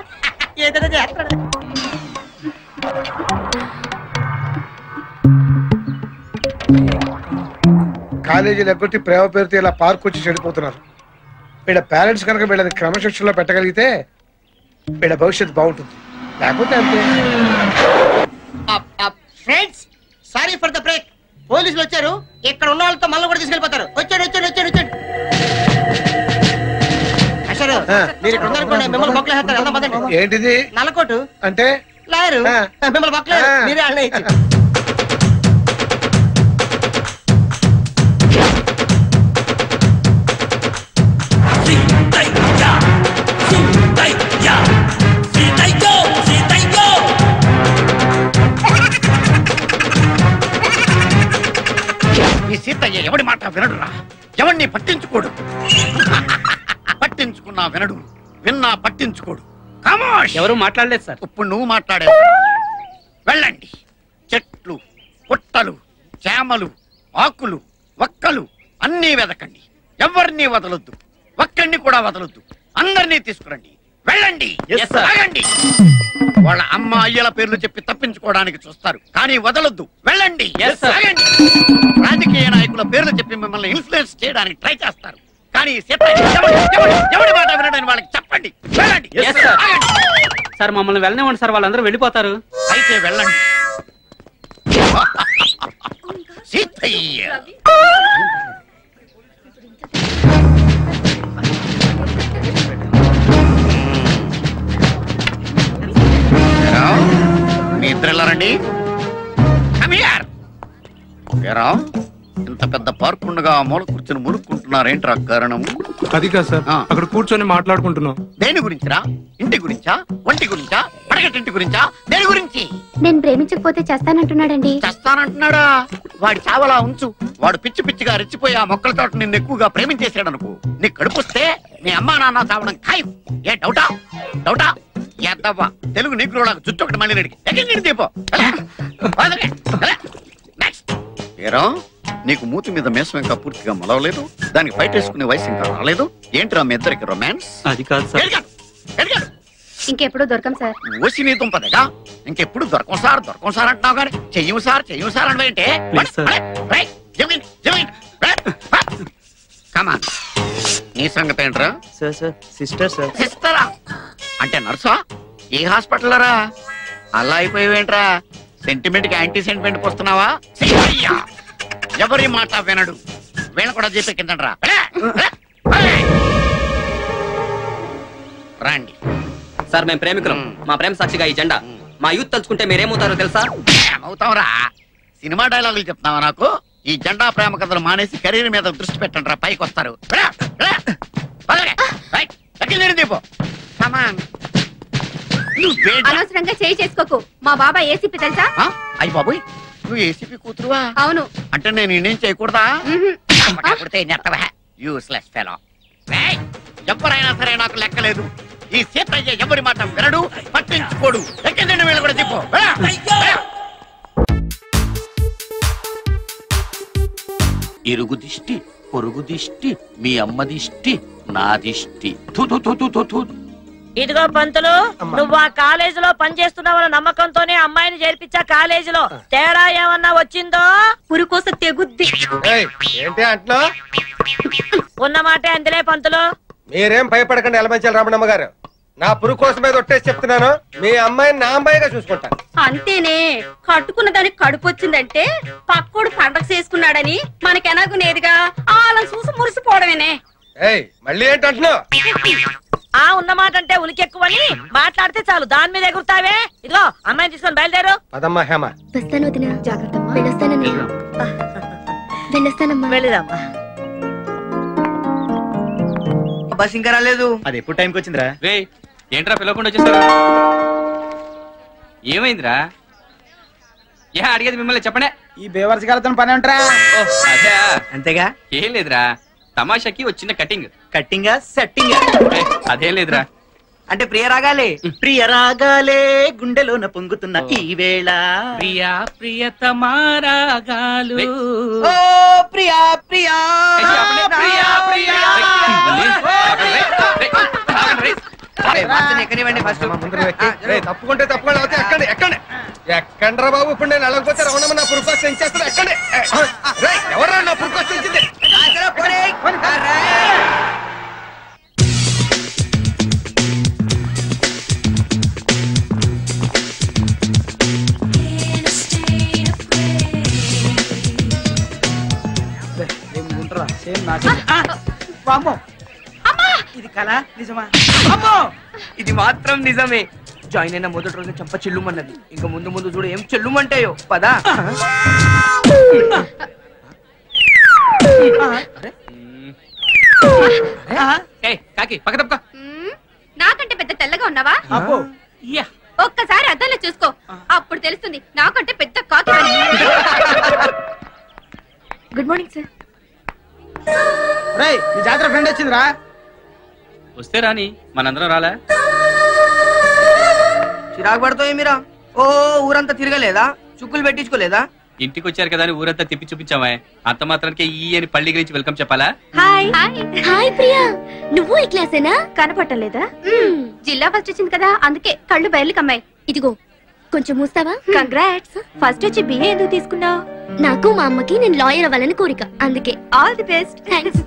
ఏదైనా చేస్తాడు. కాలేజీలు ఎగ్గొట్టి ప్రేమ పేరుతో ఇలా పార్క్ వచ్చి చెడిపోతున్నారు. వీళ్ళ పేరెంట్స్ కనుక వీళ్ళని క్రమశిక్షణలో పెట్టగలిగితే వీళ్ళ భవిష్యత్తు బాగుంటుంది. లేకపోతే అంతే. Friends, sorry for the break. పోలీసులు వచ్చారు. ఇక్కడ ఉన్న వాళ్ళతో మళ్ళీ కూడా తీసుకెళ్ళిపోతారు. వచ్చాడు. అసలు మీరు ఇక్కడ ఉన్నారనుకోండి, మిమ్మల్ని బొక్కలేస్తారు. ఎలా పదండి. ఏంటిది? నల్లకోటు అంటే లాయరు మిమ్మల్ని బొక్కలేదు. మీరే అన్న ఈ సీతయ్య ఎవడి మాట వినడురా, ఎవడిని పట్టించుకోడు. పట్టించుకున్నా వినడు, విన్నా పట్టించుకోడు. ఎవరు మాట్లాడలేదు సార్. ఇప్పుడు నువ్వు మాట్లాడావు. వెళ్ళండి. చెట్లు, పుట్టలు, చేమలు, ఆకులు, ఒక్కలు అన్నీ వెదకండి. ఎవరిని వదలొద్దు, ఒక్కడిని కూడా వదలొద్దు. అందరినీ తీసుకురండి. వెళ్ళండి. ఆగండి. వాళ్ళ అమ్మ అయ్యల పేర్లు చెప్పి తప్పించుకోవడానికి చూస్తారు, కానీ వదలొద్దు. వెళ్ళండి. ఆగండి. రాజకీయ నాయకుల పేర్లు చెప్పి మిమ్మల్ని ఇన్ఫ్లుయెన్స్ చేయడానికి ట్రై చేస్తారు, కానీ ఎవడి మాట వినడని వాళ్ళకి చెప్పండి. వెళ్ళండి. సార్ మమ్మల్ని వెళ్ళనివ్వండి సార్, వాళ్ళందరూ వెళ్ళిపోతారు. అయితే వెళ్ళండి. సీతయ్య మీ ఇద్దరు వెళ్ళారండి. ఇంత పెద్ద పార్క్ ఉండగా మూల కూర్చొని మునుక్కుంటున్నారేంట్రా కారణం? అది కాదు సార్, అక్కడ కూర్చొని మాట్లాడుకుంటున్నాం. దేని గురించిరా? ఇంటి గురించా, ఒంటి గురించా, పడగటింటి గురించా, దేని గురించి? నేను ప్రేమించకపోతే చేస్తానంటున్నాడండి. చేస్తానంటున్నాడా? వాడి చావలా ఉంచు. వాడు పిచ్చి పిచ్చిగా రెచ్చిపోయి ఆ మొక్కల తోట నిన్ను ఎక్కువగా ప్రేమించేసాడు అనుకో, నీ కడుపుస్తే నీ అమ్మా నాన్న చావడం ఖాయం. ఏ డౌటా? ఎద్దవ్వా తెలుగు నీకులాగా జుట్టు ఒకటి మళ్ళీ నడికి ఎక్కడ దీపో. నెక్స్ట్ ఏరా, నీకు మూతి మీద మేసం ఇంకా పూర్తిగా మొలవలేదు, దానికి ఫైట్ వేసుకునే వయసు ఇంకా రాలేదు. ఏంట్రా మీ ఇద్దరికి రొమాన్స్? అది కాదు సార్. ఇంకెప్పుడు దొరకం సార్. ఓసి నీ దుంపదగా ఇంకెప్పుడు దొరకం సార్ అంటున్నావు కానీ చెయ్యం సార్ అంటే కమాన్. నీ సంగతి ఏంట్రా? సిస్టరా అంటే నర్సా? ఏ హాస్పిటల్ రా? అలా అయిపోయావేంట్రా? సెంటిమెంట్ కి యాంటీ సెంటిమెంట్ వస్తున్నావా? ఎవరి మాట వినడు. వీళ్ళ కూడా చెప్పే కిందరా. రండి సార్, మేము ప్రేమికులం. మా ప్రేమ సాక్షిగా ఈ జెండా. మా యూత్ తలుచుకుంటే మీరేమవుతారో తెలుసా? ఏమవుతావురా? సినిమా డైలాగులు చెప్తున్నావా నాకు? ఈ జెండా ప్రేమ కథలు మానేసి కెరీర్ మీద దృష్టి పెట్టండి రా, పైకి వస్తారు. అనవసరంగా చేయి చేసుకోకు. మా బాబా ఏసీపీ తెలుసా? అయ్యి బాబోయ్, నువ్వు ఏసీపీ కూతురువా? అవును. అంటే నేను ఇండియన్ చేయకూడదా? Useless fellow. ఎవరైనా సరే నాకు లెక్కలేదు. ఈ సీతయ్య ఎవరి మాట వినడు, పట్టించుకోడు. ఎక్కిందండి వీళ్ళు కూడా చెప్పు. ఇరుగు దిష్టి, పొరుగు దిష్టి, మీ అమ్మ దిష్టి, నా దిష్టి. ఇదిగో పంతులు, నువ్వు ఆ కాలేజీలో పనిచేస్తున్నావన్న నమ్మకంతోనే అమ్మాయిని చేర్పించా. కాలేజీలో తేడా ఏమన్నా వచ్చిందో పురుకోస తెగుద్ది. ఏంటి అంటున్నా? ఉన్నమాటే అందులే పంతులు. మీరేం భయపడకండి ఎలమంచాలి రామణమ్మ గారు. నా పురుగు కోసం మీద ఒట్టేసి చెప్తున్నాను, మీ అమ్మాయిని నా అమ్మాయిగా చూసుకుంటాను. అంతేనే, కట్టుకున్న దానికి కడుపు వచ్చిందంటే పక్కోడు పండగ చేసుకున్నాడని మనకెనాగునేదిగా వాళ్ళని చూసి మురిసిపోవడమేనే. మళ్ళీ ఏంటంటున్నావు? ఆ ఉన్నమాట అంటే ఉలికెక్కువని మాట్లాడితే చాలు దాని మీద ఎగురుతావే. ఇదిగో అమ్మాయిని తీసుకొని బయలుదేరు. పదమ్మా హేమ. వస్తాను వదినా. జాగ్రత్త. వెళ్ళొస్తానమ్మా. వెళ్ళిరమ్మా. బస్ ఇంకా రాలేదు. అది ఎప్పుడు టైంకి వచ్చిందిరా? రే ఏంట్రా పిలవకుండా వచ్చేసారు? ఏమైందిరా? అడిగేది మిమ్మల్ని చెప్పండి. ఈ బేవర్స్ గారితో పని ఉంటారా? అంతేగా, ఏం లేదురా. తమాషాకి వచ్చిన కటింగ్ సెట్టింగ్ అదేం లేదురా. అంటే ప్రియరాగాలే గుండెలోన పొంగుతున్న ఈ వేళ ప్రియతమారాగాలు. ప్రియా ప్రియా తప్పుకుంటే తప్పుకోండి అవుతే ఎక్కండి ఎక్కండి ఎక్కండ్రా బాబు. ఇప్పుడు నేను వెళ్ళకపోతే రమణమ్మ నా పురుకోసం సెంచేస్తాను. ఎక్కండి. ఎవరా నా పురుకోసం సెంచింది? ఇది కళ నిజమా? అమ్మో ఇది మాత్రం నిజమే. జాయిన్ అయిన మొదటి రోజు చంప చెల్లుమన్నది. ఇంకా ముందు ముందు చూడు ఏం చెల్లుమంటాయో. పదా నాకంటే పెద్ద తెల్లగా ఉన్నావా? ఒక్కసారి అద్దంలో చూసుకో, అప్పుడు తెలుస్తుంది నాకంటే పెద్ద కాకి. Good morning sir. రేయ్ ఈ జాతర ఫ్రెండ్ వచ్చిందిరా. వస్తే రాని, మనందరం రాలే. చిరాకు పడతాయి మీరా? ఓ ఊరంతా తిరగలేదా? చుక్కులు పెట్టించుకోలేదా? ఇంటికి వచ్చారు కదా అని ఊరంతా తిప్పి చూపించామే. అంత మాత్రానికి ఈ అని పల్లి గురించి వెల్కమ్ చెప్పాలా? హాయ్ హాయ్ ప్రియా, నువ్వు ఈ క్లాసేనా? కనపట్టలేదా? జిల్లా ఫస్ట్ వచ్చింది కదా, అందుకే కళ్ళు బయలు కమ్మాయి. ఇదిగో కొంచెం మూస్తావా? కంగ్రాట్స్. ఫస్ట్ వచ్చి బిఏ ఎందుకు తీసుకున్నావు? నాకు మా అమ్మకి నేను లాయర్ అవ్వాలని కోరిక, అందుకే. All the best. థ్యాంక్స్.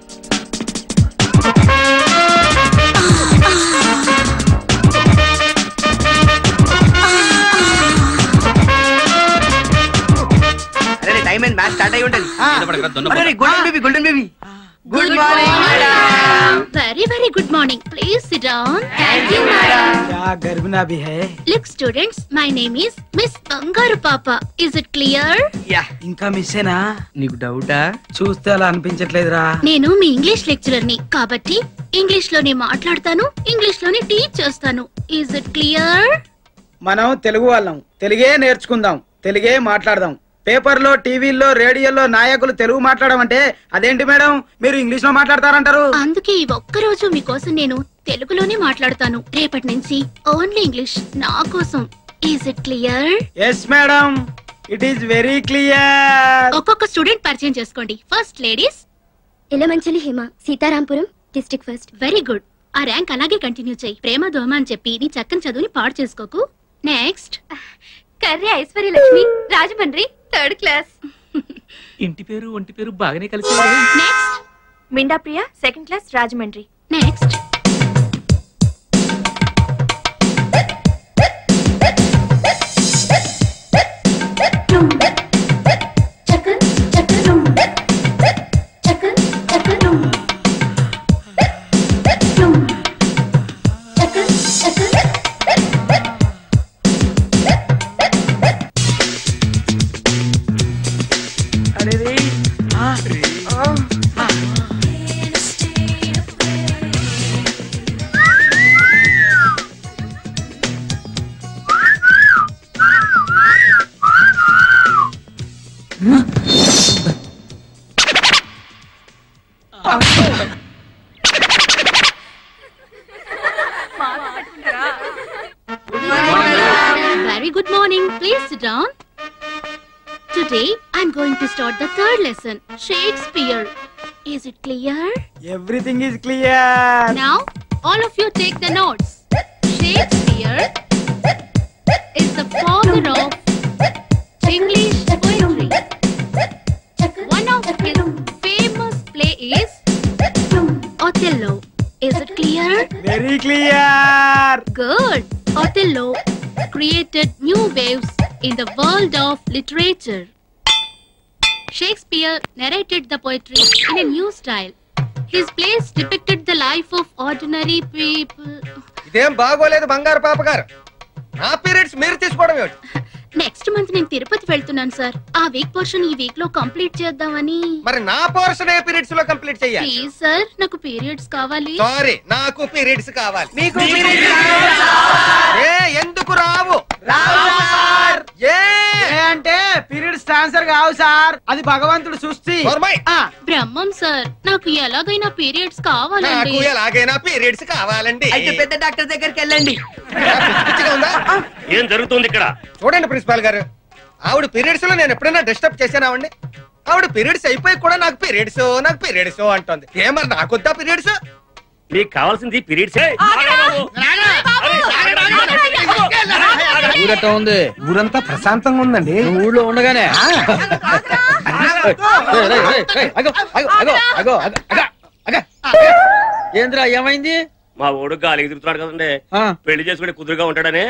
అరే టైం అయింది, మ్యాచ్ స్టార్ట్ అయి ఉంటది. Golden baby golden baby good morning. Very very good morning. Please SIT down. Thank you madam. क्या गर्भना भी है? Look students, my name is Miss Bangaru Papa. Is it clear? Yeah ఇంకా మిస్సేనా? నీకు డౌటా? చూస్తే అలా అనిపించట్లేదురా. నేను మీ ఇంగ్లీష్ లెక్చరర్ ని కాబట్టి ఇంగ్లీష్ లోనే మాట్లాడతాను, ఇంగ్లీష్ లోనే టీచ్ చేస్తాను. Is it clear? మనం తెలుగు వాళ్ళం, తెలుగే నేర్చుకుందాం, తెలుగే మాట్లాడదాం. పేపర్లో, టీవీల్లో, రేడియోలో నాయకులు తెలుగు మాట్లాడమంటే అదేంటి మేడం మీరు ఇంగ్లీష్ లో మాట్లాడతారంటారు? అందుకే ఈ ఒక్కరోజు మీకోసం నేను తెలుగులోనే మాట్లాడతాను. రేపటి నుంచి ఓన్లీ ఇంగ్లీష్ నా కోసం. Is it clear? Yes madam, it is very clear. ఒక్కొక్క స్టూడెంట్ పరిచయం చేసుకోండి. First ladies. Yelamanchili Hima, Sitarampuram, district first. Very good. ఆ ర్యాంక్ అలాగే కంటిన్యూ చేయి. ప్రేమ దోమ అని చెప్పి నీ చక్కని చదువుని పాడు చేసుకోకు. Next Karri Aishwarya Lakshmi, Rajahmundry, third class. ఇంటి పేరు ఒంటి పేరు బాగానే కలిసి. Next Minda Priya, second class, Rajahmundry. Next Very good morning. Please sit down. Today I'm going to start the third lesson, Shakespeare. Is it clear? Everything is clear. Now all of you take the notes. Shakespeare is the father of English poetry. One of his famous play is Othello. Is it clear? Very clear. Good. Othello created new waves in the world of literature. Shakespeare narrated the poetry in a new style. His plays depicted the life of ordinary people. ఇదేం బాగోలేదు బంగారు పాప గారు. నా పీరియడ్స్ మీరు తీసుకోవడం ఏమిటి? నెక్స్ట్ మంత్ నేను తిరుపతి వెళ్తున్నాను సార్. ఆ వీక్ పోర్షన్ ఈ వీక్ లో కంప్లీట్ చేద్దామని. మరి నా పోర్షన్ ఏ పీరియడ్స్ లో కంప్లీట్ చేయాలి? ప్లీజ్ సార్, నాకు పీరియడ్స్ కావాలి. సారీ, నాకు పీరియడ్స్ కావాలి. మీకు ఏ ఎందుకు రావు? ఏ అంటే పీరియడ్స్ ట్రాన్స్ఫర్ కావు సార్, అది భగవంతుడు సృష్టి. బ్రహ్మం సార్, నాకు ఎలాగైనా పీరియడ్స్ కావాలండి. నాకు ఎలాగైనా పీరియడ్స్ కావాలండి. అయితే పెద్ద డాక్టర్ దగ్గరికి వెళ్ళండి. ఏం జరుగుతుంది ఇక్కడ? చూడండి ప్రిన్సిపాల్ గారు, ఆవిడ పీరియడ్స్ లో నేను ఎప్పుడైనా డిస్టర్బ్ చేశానావండి? ఆవిడ పీరియడ్స్ అయిపోయి కూడా నాకు పీరియడ్స్ అంటుంది. ఏమన్నా నాకొద్దా పీరియడ్స్? నీకు కావాల్సింది పీరియడ్స్. ఊరెట్టా ఉంది? ఊరంతా ప్రశాంతంగా ఉందండి. ఊళ్ళో ఉండగానే ఏంద్రా ఏమైంది? మా ఓడు గాలికి తిరుగుతున్నాడు కదండి, పెళ్లి చేసుకుని కుదురుగా ఉంటాడని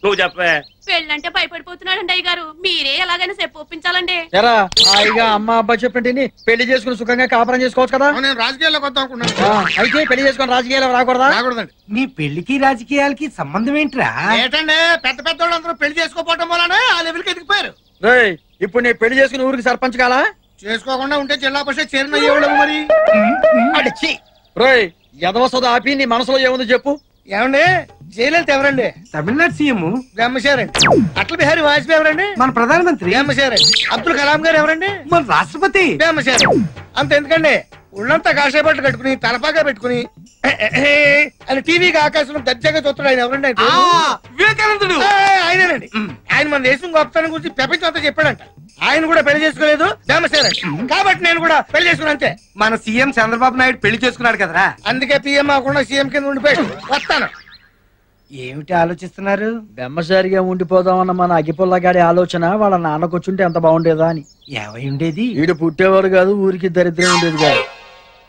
నువ్వు చెప్పే. పెళ్ళంటే భయపడిపోతున్నాడండి అయ్య గారు, మీరే ఎలాగైనా చెప్పు ఒప్పించాలండి. ఎరా హాయిగా అమ్మ అబ్బాయి చెప్పండి పెళ్లి చేసుకుని సుఖంగా కాపురం చేసుకోవచ్చు కదా. నేను రాజకీయాల్లోకి వద్దాం అనుకున్నాను. అయితే పెళ్లి చేసుకుని రాజకీయాలు రాకూడదా? రాకూడదండి. నీ పెళ్లికి రాజకీయాలకి సంబంధం ఏంట్రా? ఏంటండి పెద్ద పెద్ద వాళ్ళందరూ పెళ్లి చేసుకోపోవడం వల్లనే ఆ లెవెల్కి ఎదిగిపోయారు. రేయ్ ఇప్పుడు నీ పెళ్లి చేసుకుని ఊరికి సర్పంచ్ కాలా? చేసుకోకుండా ఉంటే జిల్లా పరిషత్ చైర్మన్ అయ్యేవాళ్ళము మరి. అడిచి రేయ్ ఎదవసద ఆపి నీ మనసులో ఏముంది చెప్పు. ఏమండి జయలలిత ఎవరండి? తమిళనాడు సీఎం బ్రహ్మచారండి. అటల్ బిహారీ వాజ్పేయి ఎవరండి? మన ప్రధానమంత్రి. బ్రహ్మచారండి. అబ్దుల్ కలాం గారు ఎవరండి? మన రాష్ట్రపతి. బ్రహ్మచారి. అంత ఎందుకండి ఒళ్ళంతా కాషాయ బట్టలు కట్టుకుని తలపాగా పెట్టుకుని అని టీవీకి ఆకాశంలో దర్జాగా చూస్తాడు ఆయన ఎవరండి? వివేకానందుడు. ఆయనేనండి. ఆయన మన దేశం గొప్పతనం గురించి ప్రపంచం అంతా చెప్పాడంట. ఆయన కూడా పెళ్లి చేసుకోలేదు బ్రహ్మచారి. కాబట్టి నేను కూడా పెళ్లి చేసుకున్నా అంతే. మన సీఎం చంద్రబాబు నాయుడు పెళ్లి చేసుకున్నాడు కదరా, అందుకే పిఎం అవ్వకుండా సీఎం కింద ఉండిపోయాడు. వస్తాను. ఏమిటి ఆలోచిస్తున్నారు? బ్రహ్మచారిగా ఉండిపోదామన్న మన అగిపుల్లగాడి ఆలోచన వాళ్ళ నాన్నకొచ్చుంటే ఎంత బాగుండేదా అని. ఏమై ఉండేది? వీడు పుట్టేవాడు కాదు, ఊరికి దరిద్రం ఉండేది కాదు.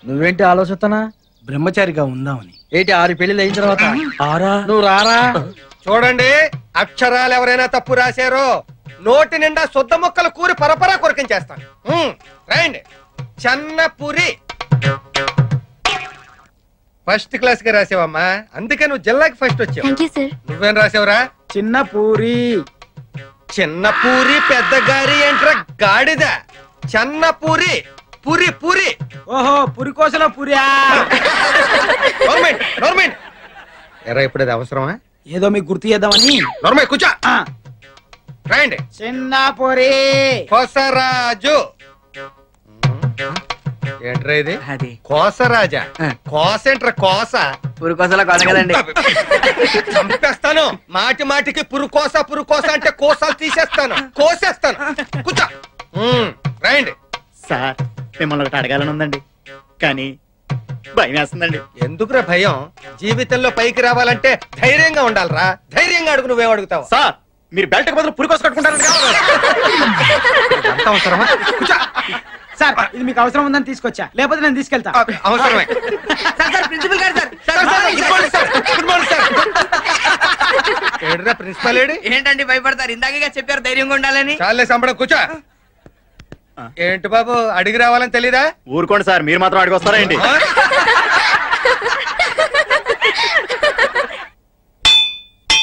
నువ్వేంటి ఆలోచిస్తున్నా? బ్రహ్మచారిగా ఉందామని. ఏంటి 6 పెళ్లిళ్ళు అయిన తర్వాత నువ్వు రారా? చూడండి, అక్షరాలు ఎవరైనా తప్పు రాశారో నోటి నిండా శుద్ధ ముక్కలు కూరి పరపరా కొరికించేస్తాను. రండి. చెన్నపురి ఫస్ట్ క్లాస్ గా రాసావమ్మా, అందుకే నువ్వు జిల్లాకి ఫస్ట్ వచ్చావు. నువ్వేం రాసావురా? చిన్నపూరి. చిన్నపూరి పెద్ద గారి ఏంట్రా గాడిద? చెన్నపూరి పూరి పూరి. ఓహో పురికోసలో పురియా. ఎరా ఇప్పుడు అది అవసరమా? ఏదో మీకు గుర్తు చేద్దామని. నోర్మల్ కూర్చో. రండి. చిన్నపూరి కోసరాజు. ఏంట్రా ఇది? కోసరాజా? కోస ఏంట్రా కోస? పురికోసలో కోస కదండి. చంపేస్తాను. మాటి మాటికి పురుకోస పురుకోస అంటే కోసాలు తీసేస్తాను, కోసేస్తాను. కూర్చో. రండి. సార్ మిమ్మల్ని ఒకటి అడగాలని ఉందండి, కానీ భయం వేస్తుందండి. ఎందుకురా భయం? జీవితంలో పైకి రావాలంటే ధైర్యంగా ఉండాలిరా. ధైర్యంగా అడుగు. నువ్వేం అడుగుతావు? సార్ మీరు బెల్ట్ బదులు పురికోస కట్టుకుంటారు సార్. ఇది మీకు అవసరం ఉందని తీసుకొచ్చా, లేకపోతే నేను తీసుకెళ్తా. అవసరమే. ప్రిన్సిపల్ గారు సార్ ప్రిన్సిపల్ ఏడి? ఏంటండి భయపడతారు? ఇందాక చెప్పారు ధైర్యంగా ఉండాలని. చాలే సంబడం, కూర్చో. ఏంటి బాబు అడిగి రావాలని తెలీదా? ఊరుకోండి సార్, మీరు మాత్రం అడిగి వస్తారా ఏంటి?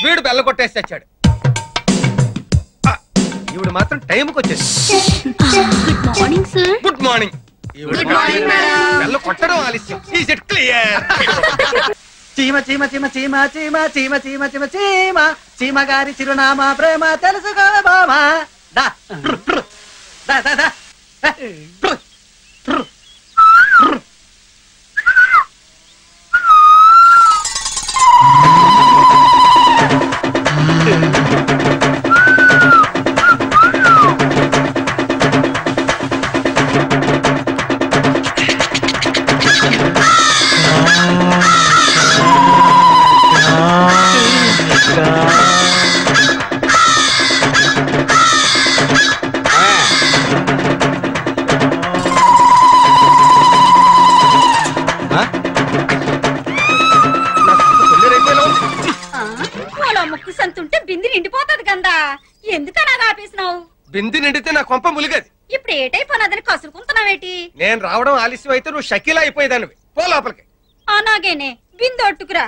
వీడు బెల్ల కొట్టేసి తెచ్చాడు. ఈవిడ మాత్రం టైంకి వచ్చేసి. Good morning sir. Good morning. బెల్ల కొట్టడం ఆలస్యం. Is it clear? చీమ చీమ చీమ చీమ చీమ చీమ చీమ చీమ చీమ చీమ గారి చిరునామా ప్రేమ తెలుసుకో బామా. దా దా దా దా. ముక్కు సంతుంటే బింది నిండిపోతుంది కదా, ఎందుకనా ఆపేసినావు? బింది నిండితే నా కొంప ములిగది. ఇప్పుడు ఏటైపోయినదని కసురుకుంటున్నావేటి? నేను రావడం ఆలస్యం అయితే నువ్వు షకీలా అయిపోయేదానివి. పో లోపలికి. అలాగేనే బిందొట్టుకురా.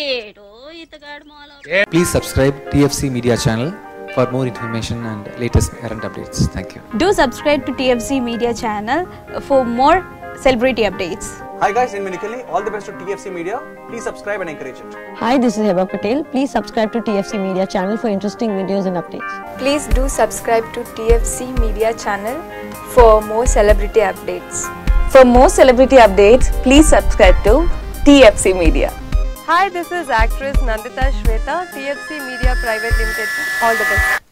ఏడో ఇతగాడు మాలో. Please subscribe TFC Media channel for more information and latest current updates. Thank you. Do subscribe to TFC Media channel for more celebrity updates. Hi guys, in Minikali, all the best to TFC Media. Please subscribe and encourage it. Hi, this is Heba Patel. Please subscribe to TFC Media channel for interesting videos and updates. Please do subscribe to TFC Media channel for more celebrity updates. For more celebrity updates, please subscribe to TFC Media. Hi, this is actress Nandita Shweta, TFC Media Private Limited. All the best.